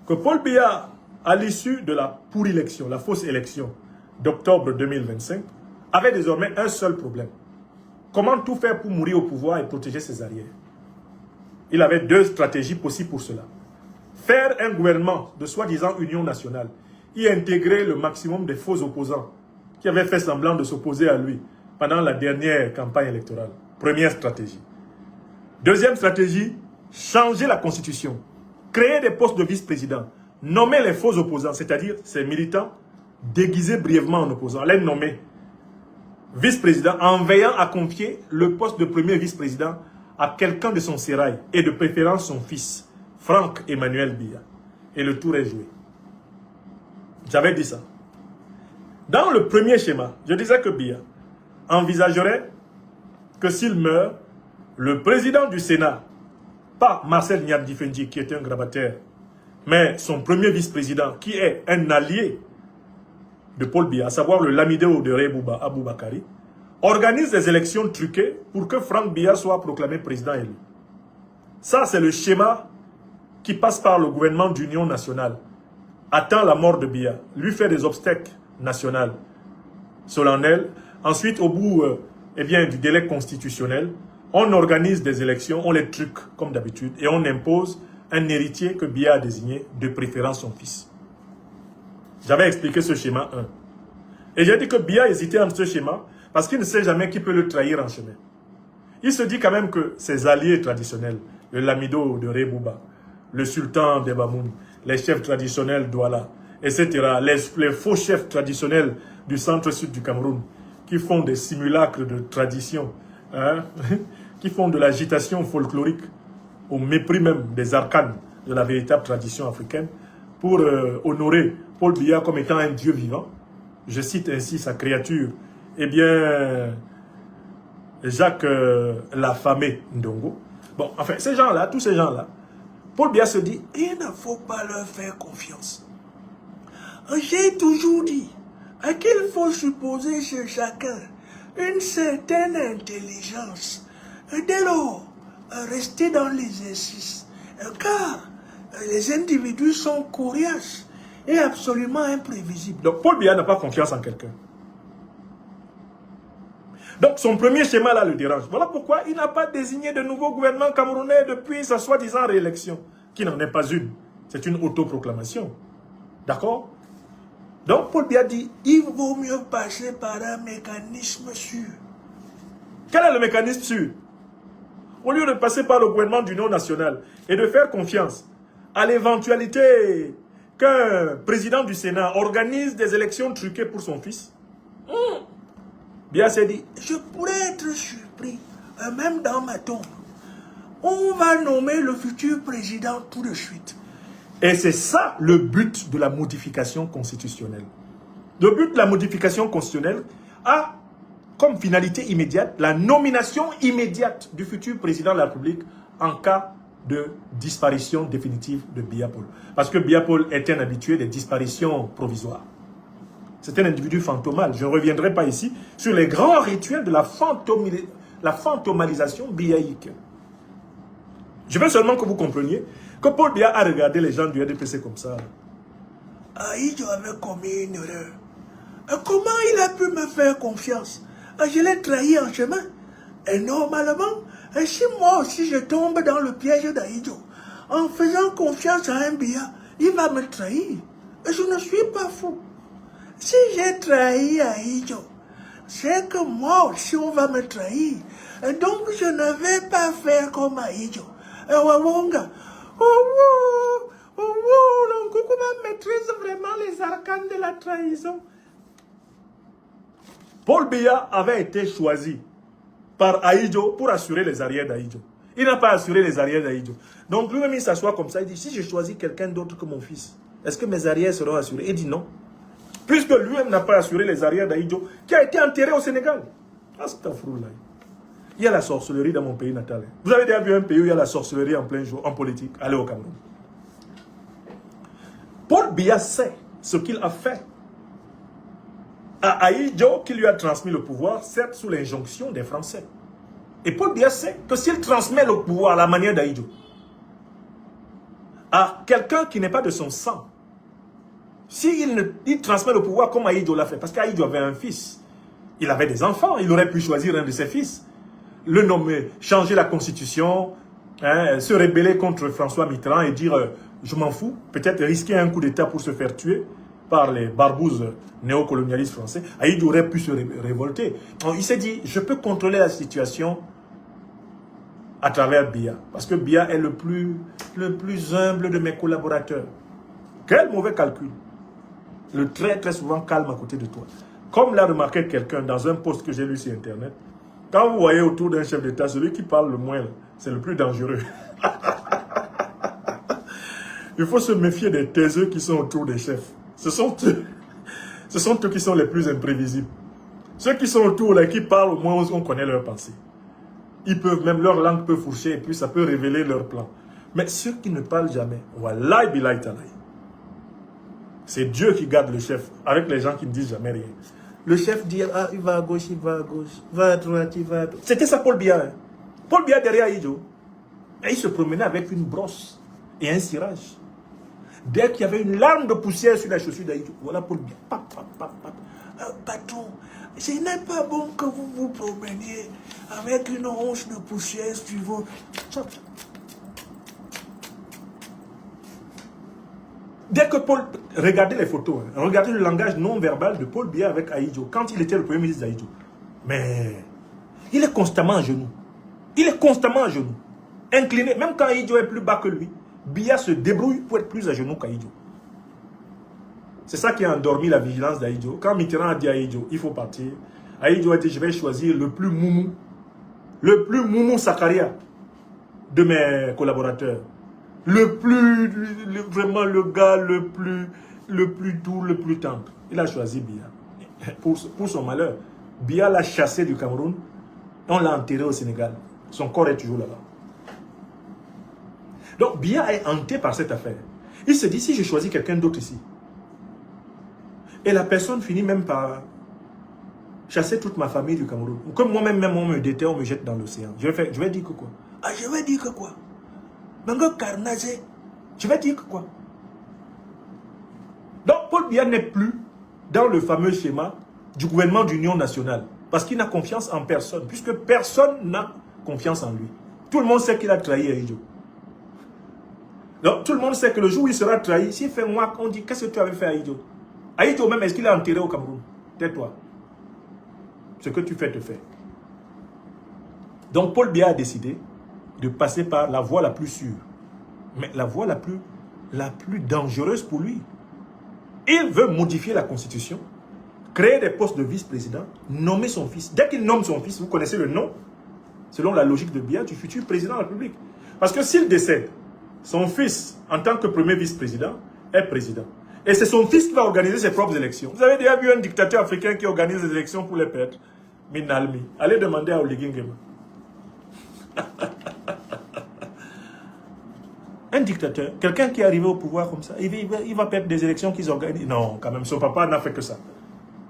que Paul Biya, à l'issue de la pour-élection, la fausse élection d'octobre 2025, avait désormais un seul problème. Comment tout faire pour mourir au pouvoir et protéger ses arrières? Il avait deux stratégies possibles pour cela. Faire un gouvernement de soi-disant union nationale, y intégrer le maximum des faux opposants qui avaient fait semblant de s'opposer à lui pendant la dernière campagne électorale. Première stratégie. Deuxième stratégie, changer la constitution, créer des postes de vice-président, nommer les faux opposants, c'est-à-dire ces militants déguisés brièvement en opposants, les nommer vice-président en veillant à confier le poste de premier vice-président à quelqu'un de son sérail et de préférence son fils, Franck Emmanuel Biya. Et le tour est joué. J'avais dit ça. Dans le premier schéma, je disais que Biya envisagerait que s'il meurt, le président du Sénat, pas Marcel Nyabdifendi qui est un grabataire, mais son premier vice-président qui est un allié de Paul Biya, à savoir le Lamideo de Rebouba Aboubakari, organise des élections truquées pour que Franck Biya soit proclamé président élu. Ça, c'est le schéma qui passe par le gouvernement d'union nationale. Attend la mort de Biya, lui fait des obstacles nationaux solennels. Ensuite, au bout eh bien, du délai constitutionnel, on organise des élections, on les truque comme d'habitude et on impose un héritier que Biya a désigné, de préférence son fils. J'avais expliqué ce schéma 1. Et j'ai dit que Biya hésitait entre ce schéma parce qu'il ne sait jamais qui peut le trahir en chemin. Il se dit quand même que ses alliés traditionnels, le Lamido de Rebouba, le sultan d'Ebamoun, les chefs traditionnels d'Ouala, etc., les faux chefs traditionnels du centre-sud du Cameroun, qui font des simulacres de tradition, hein, qui font de l'agitation folklorique, au mépris même des arcanes de la véritable tradition africaine, pour honorer Paul Biya comme étant un dieu vivant. Je cite ainsi sa créature, eh bien, Jacques Lafamé Ndongo. Bon, enfin, ces gens-là, tous ces gens-là, Paul Biya se dit, il ne faut pas leur faire confiance. J'ai toujours dit qu'il faut supposer chez chacun une certaine intelligence. Dès lors, rester dans l'exercice, car les individus sont coriaces et absolument imprévisibles. Donc, Paul Biya n'a pas confiance en quelqu'un. Donc, son premier schéma là le dérange. Voilà pourquoi il n'a pas désigné de nouveau gouvernement camerounais depuis sa soi-disant réélection, qui n'en est pas une. C'est une autoproclamation. D'accord? Donc, Paul Biya dit, il vaut mieux passer par un mécanisme sûr. Quel est le mécanisme sûr? Au lieu de passer par le gouvernement d'union nationale et de faire confiance à l'éventualité qu'un président du Sénat organise des élections truquées pour son fils, Biya s'est dit, je pourrais être surpris, même dans ma tombe. On va nommer le futur président tout de suite. Et c'est ça le but de la modification constitutionnelle. Le but de la modification constitutionnelle a comme finalité immédiate la nomination immédiate du futur président de la République en cas de disparition définitive de Biya Paul. Parce que Biya Paul est un habitué des disparitions provisoires. C'est un individu fantomal. Je ne reviendrai pas ici sur les grands rituels de la fantomalisation biaïque. Je veux seulement que vous compreniez que Paul Biya a regardé les gens du RDPC comme ça. Aïdjo avait commis une erreur. Comment il a pu me faire confiance? Je l'ai trahi en chemin. Et normalement, si moi aussi je tombe dans le piège d'Aïdjo, en faisant confiance à un Biya, il va me trahir. Et je ne suis pas fou. Si j'ai trahi Aïdjo, c'est que moi aussi on va me trahir. Et donc je ne vais pas faire comme Aïdjo. Wawonga. Donc comment maîtrise vraiment les arcanes de la trahison? Paul Biya avait été choisi par Aïdjo pour assurer les arrières d'Aïdjo. Il n'a pas assuré les arrières d'Aïdjo. Donc lui-même il s'assoit comme ça, il dit, si je choisis quelqu'un d'autre que mon fils, est-ce que mes arrières seront assurées? Il dit non. Puisque lui-même n'a pas assuré les arrières d'Aïdjo, qui a été enterré au Sénégal. Astaghfirullah. Il y a la sorcellerie dans mon pays natal. Vous avez déjà vu un pays où il y a la sorcellerie en plein jour, en politique? Allez au Cameroun. Paul Biya sait ce qu'il a fait à Aïdjo, qui lui a transmis le pouvoir, certes sous l'injonction des Français. Et Paul Biya sait que s'il transmet le pouvoir à la manière d'Aïdjo, à quelqu'un qui n'est pas de son sang, il transmet le pouvoir comme Aïdjo l'a fait, parce qu'Aïdjo avait un fils, il avait des enfants, il aurait pu choisir un de ses fils, le nommer, changer la constitution, hein, se rébeller contre François Mitterrand et dire je m'en fous, peut-être risquer un coup d'état pour se faire tuer par les barbouzes néocolonialistes français. Aïdjo aurait pu se révolter. Il s'est dit, je peux contrôler la situation à travers Biya, parce que Biya est le plus humble de mes collaborateurs. Quel mauvais calcul. Le très souvent calme à côté de toi. Comme l'a remarqué quelqu'un dans un post que j'ai lu sur Internet, quand vous voyez autour d'un chef d'État, celui qui parle le moins, c'est le plus dangereux. Il faut se méfier des taiseux qui sont autour des chefs. Ce sont eux qui sont les plus imprévisibles. Ceux qui sont autour, là, qui parlent, au moins on connaît leurs pensées. Ils peuvent, même leur langue peut fourcher et puis ça peut révéler leur plan. Mais ceux qui ne parlent jamais, wallahi billahi talahi, c'est Dieu qui garde le chef avec les gens qui ne disent jamais rien. Le chef dit, ah, il va à gauche, il va à gauche, va à droite, il va à droite. C'était ça Paul Biya. Hein. Paul Biya derrière Ahidjo. Et il se promenait avec une brosse et un cirage. Dès qu'il y avait une larme de poussière sur la chaussure d'Ahidjo, voilà Paul Biya. Patron, ce n'est pas bon que vous vous promeniez avec une hanche de poussière sur vos... Dès que Paul... Regardez les photos, hein. Regardez le langage non verbal de Paul Biya avec Ahidjo, quand il était le premier ministre d'Ahidjo. Mais il est constamment à genoux. Il est constamment à genoux. Incliné, même quand Ahidjo est plus bas que lui, Biya se débrouille pour être plus à genoux qu'Ahidjo. C'est ça qui a endormi la vigilance d'Ahidjo. Quand Mitterrand a dit à Ahidjo, il faut partir, Ahidjo a dit, je vais choisir le plus moumou Sakaria de mes collaborateurs. Vraiment le gars le plus doux, le plus tendre. Il a choisi Biya. Pour son malheur, Biya l'a chassé du Cameroun. On l'a enterré au Sénégal. Son corps est toujours là-bas. Donc Biya est hanté par cette affaire. Il se dit, si je choisis quelqu'un d'autre ici, et la personne finit même par chasser toute ma famille du Cameroun. Comme moi-même, on me déterre, on me jette dans l'océan. Je vais dire que quoi? Ah, je vais dire que quoi? Je vais dire que quoi? Donc, Paul Biya n'est plus dans le fameux schéma du gouvernement d'union nationale. Parce qu'il n'a confiance en personne. Puisque personne n'a confiance en lui. Tout le monde sait qu'il a trahi Ahidjo. Donc, tout le monde sait que le jour où il sera trahi, s'il fait moi, on dit, qu'est-ce que tu avais fait à Ahidjo? Ahidjo même, est-ce qu'il est enterré au Cameroun? Tais-toi. Ce que tu fais, te fait. Donc, Paul Biya a décidé de passer par la voie la plus sûre. Mais la voie la plus dangereuse pour lui. Il veut modifier la Constitution, créer des postes de vice-président, nommer son fils. Dès qu'il nomme son fils, vous connaissez le nom, selon la logique de Biya, du futur président de la République. Parce que s'il décède, son fils, en tant que premier vice-président, est président. Et c'est son fils qui va organiser ses propres élections. Vous avez déjà vu un dictateur africain qui organise des élections pour les perdre? Minalmi. Allez demander à Oligui Nguema. Un dictateur, quelqu'un qui est arrivé au pouvoir comme ça, il va perdre des élections qu'ils organisent. Non, quand même, son papa n'a fait que ça.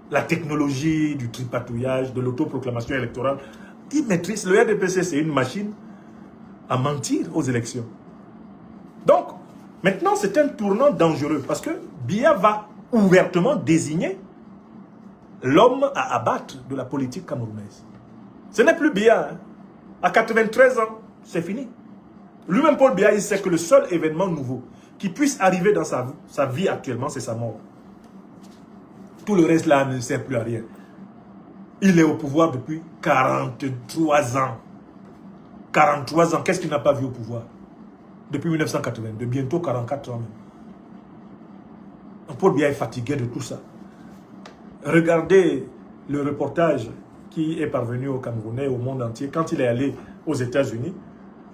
La technologie du tripatouillage, de l'autoproclamation électorale, il maîtrise. Le RDPC, c'est une machine à mentir aux élections. Donc, maintenant, c'est un tournant dangereux parce que Biya va ouvertement désigner l'homme à abattre de la politique camerounaise. Ce n'est plus Biya. Hein. À 93 ans, c'est fini. Lui-même, Paul Biya, il sait que le seul événement nouveau qui puisse arriver dans sa vie actuellement, c'est sa mort. Tout le reste là ne sert plus à rien. Il est au pouvoir depuis 43 ans. 43 ans, qu'est-ce qu'il n'a pas vu au pouvoir? Depuis 1982, bientôt 44 ans même. Paul Biya est fatigué de tout ça. Regardez le reportage qui est parvenu aux Camerounais, au monde entier. Quand il est allé aux États-Unis,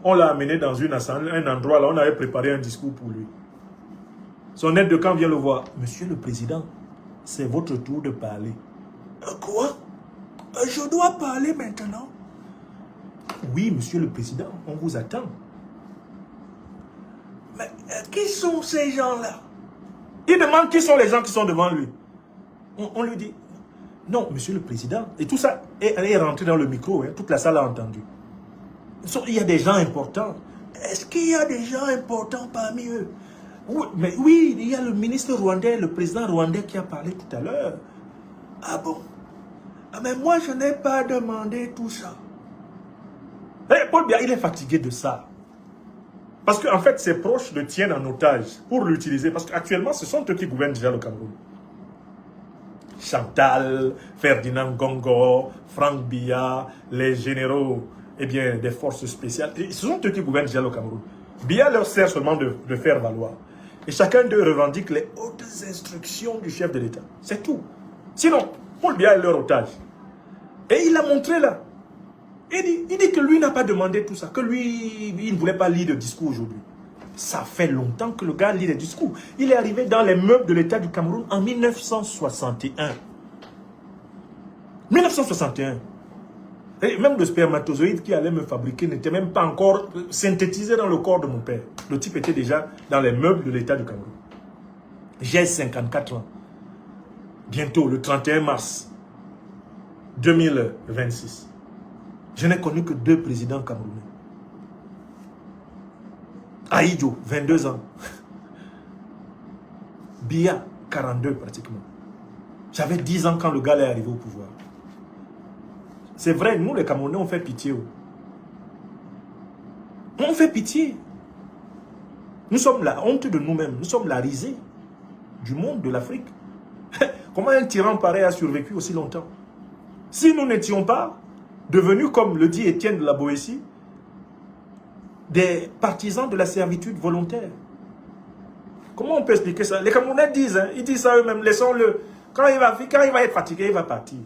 on l'a amené dans une assemblée, un endroit là, on avait préparé un discours pour lui. Son aide de camp vient le voir. Monsieur le Président, c'est votre tour de parler. Quoi? Je dois parler maintenant? Oui, Monsieur le Président, on vous attend. Mais qui sont ces gens-là? Il demande qui sont les gens qui sont devant lui. On lui dit, non, Monsieur le Président. Et tout ça est rentré dans le micro, hein, toute la salle a entendu. Il y a des gens importants. Est-ce qu'il y a des gens importants parmi eux? Oui, mais oui, il y a le ministre rwandais, le président rwandais qui a parlé tout à l'heure. Ah bon? Ah, mais moi, je n'ai pas demandé tout ça. Et Paul Biya, il est fatigué de ça. Parce qu'en fait, ses proches le tiennent en otage pour l'utiliser. Parce qu'actuellement, ce sont eux qui gouvernent déjà le Cameroun. Chantal, Ferdinand Gongo, Franck Biya, les généraux, eh bien, des forces spéciales. Et ce sont eux qui gouvernent déjà le Cameroun. Biya leur sert seulement de faire valoir. Et chacun d'eux revendique les hautes instructions du chef de l'État. C'est tout. Sinon, Paul Biya est leur otage. Et il a montré là. Il dit que lui n'a pas demandé tout ça. Que lui, il ne voulait pas lire de discours aujourd'hui. Ça fait longtemps que le gars lit des discours. Il est arrivé dans les meubles de l'État du Cameroun en 1961. 1961. Et même le spermatozoïde qui allait me fabriquer n'était même pas encore synthétisé dans le corps de mon père. Le type était déjà dans les meubles de l'État du Cameroun. J'ai 54 ans. Bientôt, le 31 mars, 2026. Je n'ai connu que 2 présidents camerounais. Ahidjo, 22 ans. Biya, 42 pratiquement. J'avais 10 ans quand le gars est arrivé au pouvoir. C'est vrai, nous les Camerounais, on fait pitié. On fait pitié. Nous sommes la honte de nous-mêmes. Nous sommes la risée du monde, de l'Afrique. Comment un tyran pareil a survécu aussi longtemps? Si nous n'étions pas devenus, comme le dit Étienne de la Boétie, des partisans de la servitude volontaire. Comment on peut expliquer ça? Les Camerounais disent, hein, ils disent ça eux-mêmes, laissons-le. Quand il va être fatigué, il va partir.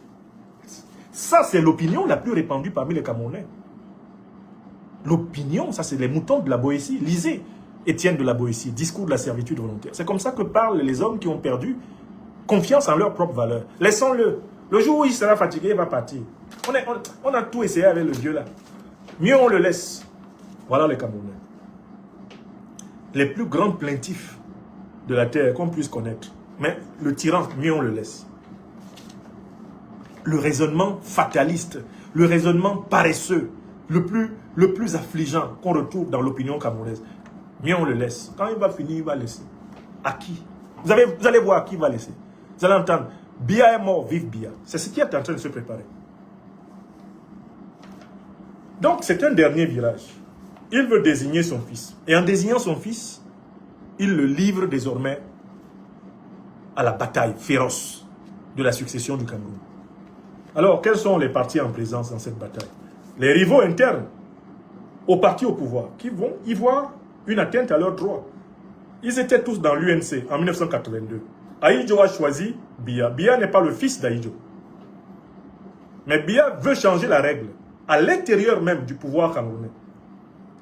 Ça, c'est l'opinion la plus répandue parmi les Camerounais. L'opinion, ça c'est les moutons de la Boétie. Lisez Étienne de la Boétie, discours de la servitude volontaire. C'est comme ça que parlent les hommes qui ont perdu confiance en leur propre valeur. Laissons-le. Le jour où il sera fatigué, il va partir. On a tout essayé avec le vieux là. Mieux on le laisse. Voilà les Camerounais. Les plus grands plaintifs de la terre qu'on puisse connaître. Mais le tyran, mieux on le laisse. Le raisonnement fataliste, le raisonnement paresseux, le plus affligeant qu'on retrouve dans l'opinion camerounaise. Mieux on le laisse. Quand il va finir, il va laisser. À qui? Vous allez voir à qui il va laisser. Vous allez entendre, Biya est mort, vive Biya. C'est ce qui est en train de se préparer. Donc c'est un dernier virage. Il veut désigner son fils. Et en désignant son fils, il le livre désormais à la bataille féroce de la succession du Cameroun. Alors, quels sont les partis en présence dans cette bataille? Les rivaux internes aux partis au pouvoir qui vont y voir une atteinte à leurs droits. Ils étaient tous dans l'UNC en 1982. Ahidjo a choisi Biya. Biya n'est pas le fils d'Ahidjo. Mais Biya veut changer la règle à l'intérieur même du pouvoir camerounais.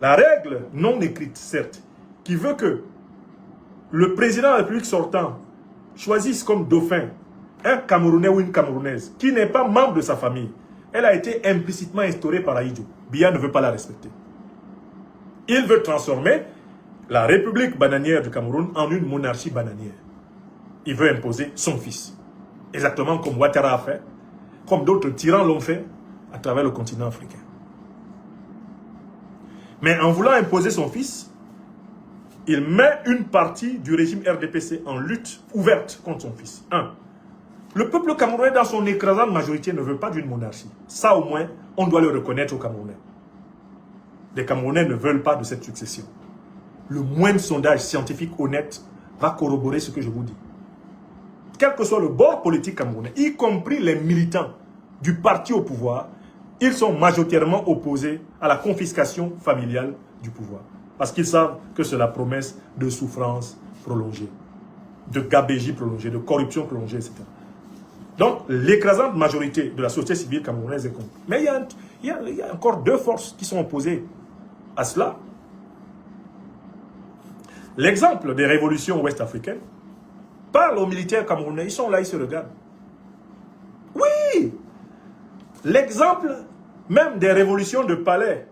La règle non écrite, certes, qui veut que le président de la République sortant choisisse comme dauphin un Camerounais ou une Camerounaise qui n'est pas membre de sa famille. Elle a été implicitement instaurée par Ahidjo. Biya ne veut pas la respecter. Il veut transformer la République bananière du Cameroun en une monarchie bananière. Il veut imposer son fils. Exactement comme Ouattara a fait, comme d'autres tyrans l'ont fait à travers le continent africain. Mais en voulant imposer son fils, il met une partie du régime RDPC en lutte ouverte contre son fils. 1. Le peuple camerounais, dans son écrasante majorité, ne veut pas d'une monarchie. Ça, au moins, on doit le reconnaître aux Camerounais. Les Camerounais ne veulent pas de cette succession. Le moindre sondage scientifique honnête va corroborer ce que je vous dis. Quel que soit le bord politique camerounais, y compris les militants du parti au pouvoir, ils sont majoritairement opposés à la confiscation familiale du pouvoir. Parce qu'ils savent que c'est la promesse de souffrance prolongée, de gabégie prolongée, de corruption prolongée, etc. Donc, l'écrasante majorité de la société civile camerounaise est contre. Mais il y a encore 2 forces qui sont opposées à cela. L'exemple des révolutions ouest-africaines parle aux militaires camerounais. Ils sont là, ils se regardent. Oui! L'exemple même des révolutions de palais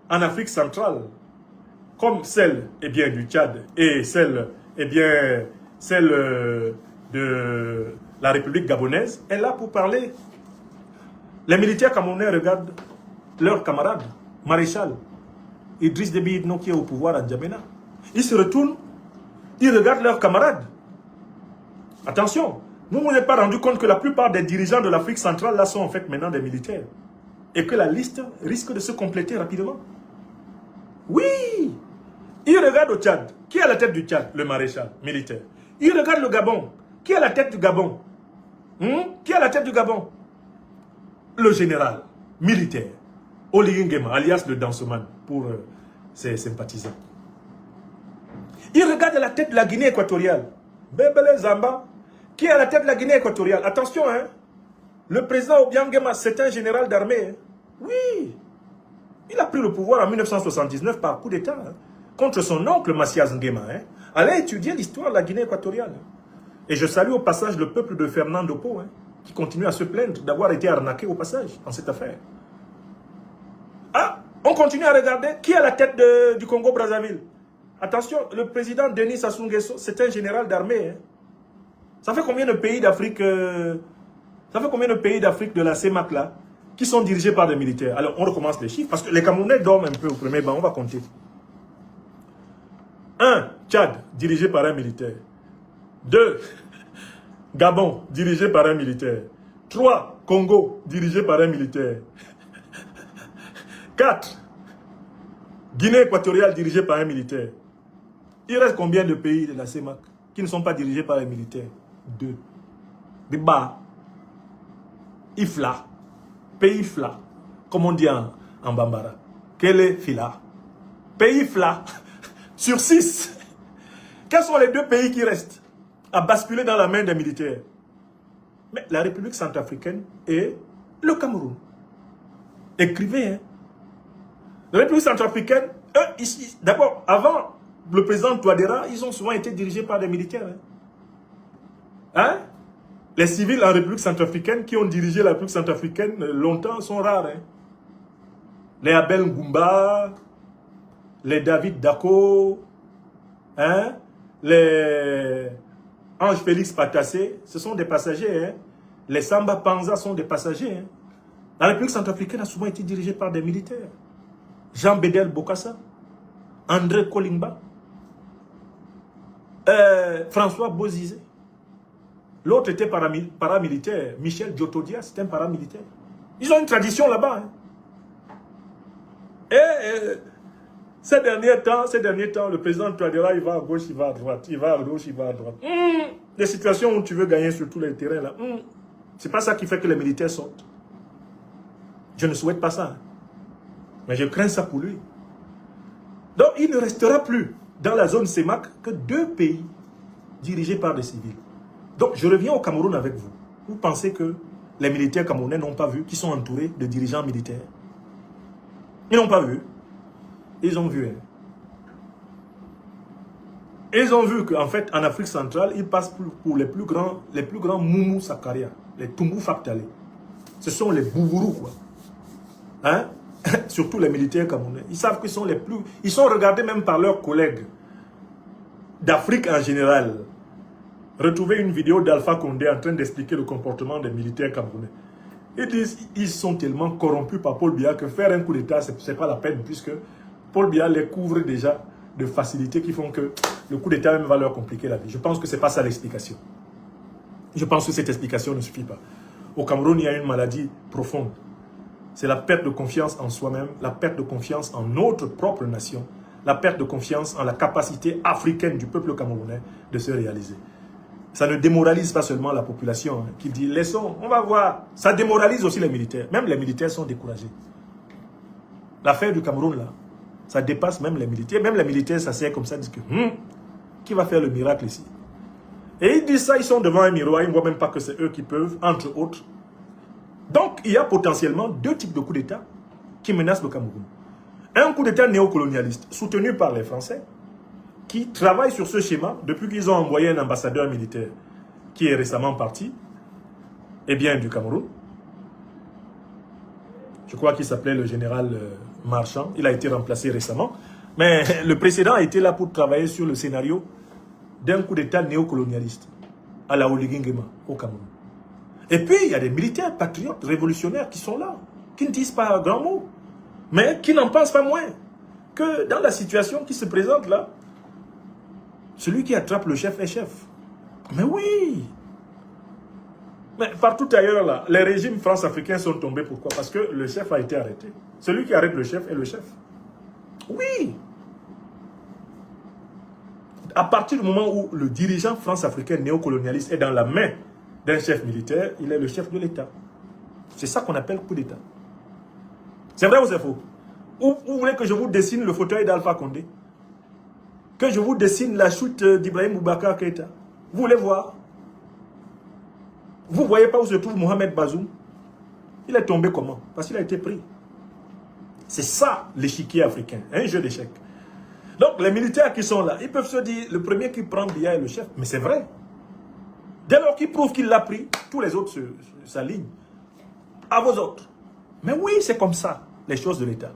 en Afrique centrale, comme celle du Tchad et celle de la République gabonaise, est là pour parler. Les militaires camerounais regardent leurs camarades, maréchal Idriss Déby Itno qui est au pouvoir à N'Djamena. Ils se retournent, ils regardent leurs camarades. Attention, vous ne vous êtes pas rendu compte que la plupart des dirigeants de l'Afrique centrale là sont en fait maintenant des militaires. Et que la liste risque de se compléter rapidement. Oui! Ils regardent au Tchad. Qui est à la tête du Tchad? Le maréchal militaire. Ils regardent le Gabon. Qui est à la tête du Gabon? Qui est à la tête du Gabon? Le général militaire. Oligui Nguema, alias le Dansoman, pour ses sympathisants. Ils regardent à la tête de la Guinée équatoriale. Bébélé Zamba. Qui est à la tête de la Guinée équatoriale? Attention, hein. Le président Obiang Nguema, c'est un général d'armée. Hein. Oui. Il a pris le pouvoir en 1979 par coup d'État. Hein, contre son oncle Massias Nguema. Hein. Allez étudier l'histoire de la Guinée équatoriale. Et je salue au passage le peuple de Fernando Po, hein, qui continue à se plaindre d'avoir été arnaqué au passage dans cette affaire. Ah, on continue à regarder qui est à la tête du Congo-Brazzaville. Attention, le président Denis Sassou Nguesso, c'est un général d'armée. Hein. Ça fait combien de pays d'Afrique Ça fait combien de pays d'Afrique de la CEMAC là qui sont dirigés par des militaires? Alors, on recommence les chiffres parce que les Camerounais dorment un peu au premier banc. On va compter. 1. Tchad, dirigé par un militaire. 2. Gabon, dirigé par un militaire. 3. Congo, dirigé par un militaire. 4. Guinée équatoriale, dirigée par un militaire. Il reste combien de pays de la CEMAC qui ne sont pas dirigés par les militaires? 2. Biba. Ifla. Pays Fla. Comme on dit en Bambara. Quel est Fila? Pays Fla. Sur 6. Quels sont les 2 pays qui restent à basculer dans la main des militaires? Mais la République centrafricaine et le Cameroun. Écrivez, hein. La République centrafricaine, eux, d'abord, avant le président Touadéra, ils ont souvent été dirigés par des militaires. Hein? Les civils en République centrafricaine qui ont dirigé la République centrafricaine longtemps sont rares. Hein? Les Abel Ngumba, les David Dako, hein? Les Ange Félix Patassé, ce sont des passagers. Hein? Les Samba Panza sont des passagers. Hein? La République centrafricaine a souvent été dirigée par des militaires. Jean Bédel Bokassa, André Kolingba, François Bozizé. L'autre était paramilitaire. Michel Diotodia, c'était un paramilitaire. Ils ont une tradition là-bas. Hein. Et ces derniers temps, le président Touadéra, il va à gauche, il va à droite. Il va à gauche, il va à droite. Les situations où tu veux gagner sur tous les terrains, là, c'est pas ça qui fait que les militaires sortent. Je ne souhaite pas ça. Hein. Mais je crains ça pour lui. Donc, il ne restera plus dans la zone CEMAC que 2 pays dirigés par des civils. Donc, je reviens au Cameroun avec vous. Vous pensez que les militaires camerounais n'ont pas vu qu'ils sont entourés de dirigeants militaires? Ils n'ont pas vu. Ils ont vu. Hein. Ils ont vu qu'en fait, en Afrique centrale, ils passent pour les plus grands Moumou Sakaria, les Toumou Faktale. Ce sont les Bouvourous, quoi. Hein? Surtout les militaires camerounais. Ils savent qu'ils sont les plus... Ils sont regardés même par leurs collègues d'Afrique en général. Retrouvez une vidéo d'Alpha Condé en train d'expliquer le comportement des militaires camerounais. Ils disent ils sont tellement corrompus par Paul Biya que faire un coup d'État, ce n'est pas la peine, puisque Paul Biya les couvre déjà de facilités qui font que le coup d'État même va leur compliquer la vie. Je pense que ce n'est pas ça l'explication. Je pense que cette explication ne suffit pas. Au Cameroun, il y a une maladie profonde. C'est la perte de confiance en soi-même, la perte de confiance en notre propre nation, la perte de confiance en la capacité africaine du peuple camerounais de se réaliser. Ça ne démoralise pas seulement la population hein, qui dit laissons, on va voir. Ça démoralise aussi les militaires. Même les militaires sont découragés. L'affaire du Cameroun là, ça dépasse même les militaires. Même les militaires s'asseyent comme ça, disent que qui va faire le miracle ici? Et ils disent ça, ils sont devant un miroir, ils ne voient même pas que c'est eux qui peuvent, entre autres. Donc, il y a potentiellement 2 types de coups d'État qui menacent le Cameroun. Un coup d'État néocolonialiste, soutenu par les Français, qui travaillent sur ce schéma depuis qu'ils ont envoyé un ambassadeur militaire qui est récemment parti, et bien du Cameroun. Je crois qu'il s'appelait le général Marchand. Il a été remplacé récemment. Mais le précédent a été là pour travailler sur le scénario d'un coup d'État néocolonialiste à la Oligui Nguema au Cameroun. Et puis, il y a des militaires patriotes révolutionnaires qui sont là, qui ne disent pas un grand mot, mais qui n'en pensent pas moins que dans la situation qui se présente là, celui qui attrape le chef est chef. Mais oui! Mais partout ailleurs là, les régimes france-africains sont tombés. Pourquoi? Parce que le chef a été arrêté. Celui qui arrête le chef est le chef. Oui! À partir du moment où le dirigeant france-africain néocolonialiste est dans la main d'un chef militaire, il est le chef de l'État. C'est ça qu'on appelle coup d'État. C'est vrai ou c'est faux? Ou vous voulez que je vous dessine le fauteuil d'Alpha Condé? Que je vous dessine la chute d'Ibrahim Boubacar Keïta? Vous voulez voir? Vous ne voyez pas où se trouve Mohamed Bazoum? Il est tombé comment? Parce qu'il a été pris. C'est ça l'échiquier africain, un jeu d'échecs. Donc les militaires qui sont là, ils peuvent se dire, le premier qui prend Biya est le chef. Mais c'est vrai. Dès lors qu'il prouve qu'il l'a pris, tous les autres s'alignent. À vos autres. Mais oui, c'est comme ça, les choses de l'État.